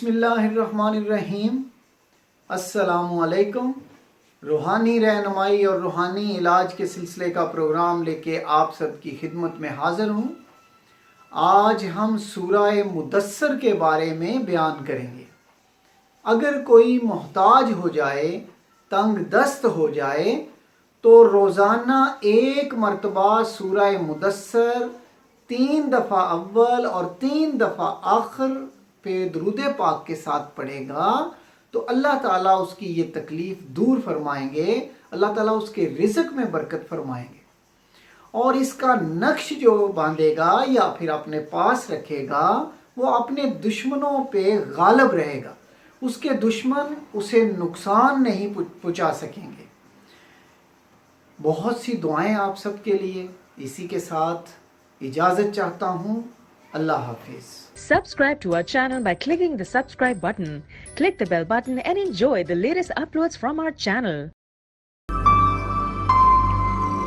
بسم اللہ الرحمن الرحیم۔ السلام علیکم۔ روحانی رہنمائی اور روحانی علاج کے سلسلے کا پروگرام لے کے آپ سب کی خدمت میں حاضر ہوں۔ آج ہم سورہ مدثر کے بارے میں بیان کریں گے۔ اگر کوئی محتاج ہو جائے، تنگ دست ہو جائے، تو روزانہ 1 مرتبہ سورہ مدثر 3 دفعہ اول اور 3 دفعہ آخر پہ درود پاک کے ساتھ پڑھے گا تو اللہ تعالیٰ اس کی یہ تکلیف دور فرمائیں گے، اللہ تعالیٰ اس کے رزق میں برکت فرمائیں گے، اور اس کا نقش جو باندھے گا یا پھر اپنے پاس رکھے گا وہ اپنے دشمنوں پہ غالب رہے گا، اس کے دشمن اسے نقصان نہیں پہنچا سکیں گے۔ بہت سی دعائیں آپ سب کے لیے۔ اسی کے ساتھ اجازت چاہتا ہوں۔ اللہ حافظ۔ Subscribe to our channel by clicking the subscribe button. Click the bell button and enjoy the latest uploads from our channel.